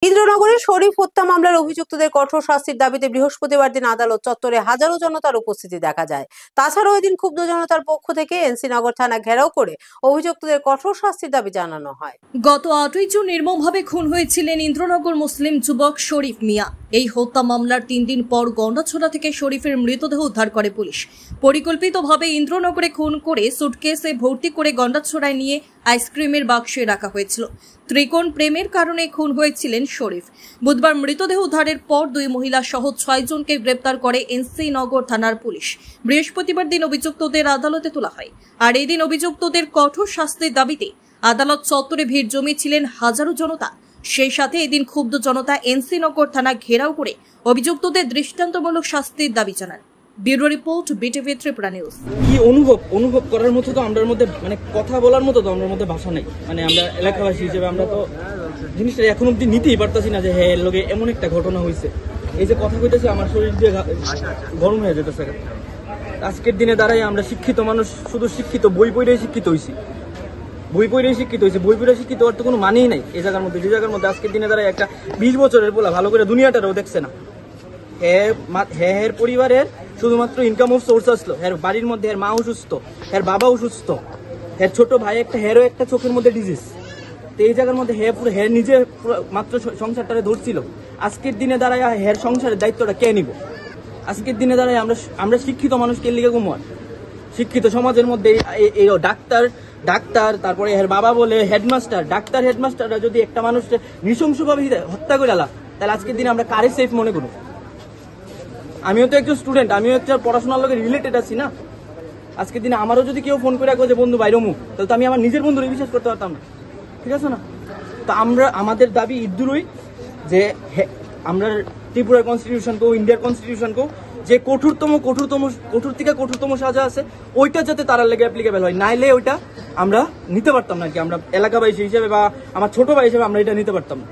ইন্দ্রনগরের শরীফ হত্যা মামলার অভিযুক্তদের কঠোর শাস্তির দাবিতে বৃহস্পতিবার দিন আদালত চত্বরে হাজারো জনতার উপস্থিতি দেখা যায়। তাছাড়াও এদিন ক্ষুব্ধ জনতার পক্ষ থেকে এনসি নগর থানা ঘেরাও করে অভিযুক্তদের কঠোর শাস্তির দাবি জানানো হয়। গত 8ই জুন নির্মমভাবে খুন হয়েছিলেন ইন্দ্রনগর মুসলিম যুবক শরীফ মিয়া। এই হত্যা মামলার 3 দিন পর গন্ডাছড়া থেকে শরীফের মৃতদেহ উদ্ধার করে পুলিশ। পরিকল্পিতভাবে ইন্দ্রনগরে খুন করে সুটকেসে ভর্তি করে গন্ডাছড়ায় নিয়ে আইসক্রিমের বাক্সে রাখা হয়েছিল। ত্রিকোণ প্রেমের কারণে খুন হয়েছিলেন শরীফ। বুধবার মৃতদেহ উদ্ধারের পর 2 মহিলা সহ 6 জনকে গ্রেপ্তার করে এনসি নগর থানার পুলিশ। বৃহস্পতিবার দিন অভিযুক্তদের আদালতে তোলা হয়। আর এই দিন অভিযুক্তদের কঠোর শাস্তির দাবিতে আদালত চত্বরে ভিড় জমিয়েছিলেন হাজারো জনতা। সেই সাথে এদিন ক্ষুব্ধ জনতা এনসি নগর থানা ঘেরাও করে অভিযুক্তদের দৃষ্টান্তমূলক শাস্তির দাবি জানান। Bureau report, BTV Tripura news. কি অনুভব করার মতো তো আমাদের মধ্যে কথা বলার মতো তো আমাদের মধ্যে ভাষা নেই। আমরা এলাকাবাসী হিসেবে আমরা তো জিনিসটা এখন অব্দি নিতেই পারতাছি না যে হ্যাঁ এর লগে এমন একটা ঘটনা হয়েছে। এই যে কথা কইতেছে আমার শরীর দিয়ে গরম হয়ে যেতেছে। আজকের দিনে দাঁড়াই আমরা শিক্ষিত মানুষ, শুধু শিক্ষিত বই পড়েই শিক্ষিত হয়েছি। বই পড়ে শিক্ষিত হওয়ার তো কোনো মানেই নাই এই জায়গার মধ্যে। যে জায়গার মধ্যে আজকের দিনে দাঁড়ায় একটা 20 বছরের বলা ভালো করে দুনিয়াটারও দেখছে না। হ্যাঁ পরিবারের শুধুমাত্র ইনকাম অফ সোর্স আসলো। হ্যাঁ বাড়ির মধ্যে এর মা অসুস্থ, এর বাবা অসুস্থ, এর ছোট ভাই একটা হেরও একটা চোখের মধ্যে ডিজিজ। তো এই জায়গার মধ্যে হ্যাঁ নিজে মাত্র সংসারটারে ধরছিল। আজকের দিনে দাঁড়ায় হ্যাঁ সংসারের দায়িত্বটা কে নিব? আজকের দিনে দাঁড়ায় আমরা শিক্ষিত মানুষকে লিগে গুমার শিক্ষিত সমাজের মধ্যে এই ডাক্তার তারপরে এর বাবা বলে হেডমাস্টার, ডাক্তার হেডমাস্টাররা যদি একটা মানুষকে নৃশংসভাবে হত্যা করে আলা, তাহলে আজকের দিনে আমরা কারে সেফ মনে করব? আমিও তো একজন স্টুডেন্ট, আমিও একটা পড়াশোনার লগে রিলেটেড আছি না। আজকের দিনে আমারও যদি কেউ ফোন করে রাখো যে বন্ধু বাইরমু, তাহলে তো আমি আমার নিজের বন্ধুরে বিশ্বাস করতে পারতাম না। ঠিক আছে না? তো আমাদের দাবি ইদ্দুরই যে আমরা ত্রিপুরার কনস্টিটিউশন কেউ ইন্ডিয়ার কনস্টিটিউশন কেউ যে কঠোর থেকে কঠোরতম সাজা আছে ওইটা যাতে তার লেগে অ্যাপ্লিকেবল হয়, নাইলে ওইটা আমরা নিতে পারতাম না। কি আমরা এলাকাবাসী হিসেবে বা আমার ছোট ভাই হিসেবে আমরা এটা নিতে পারতাম না।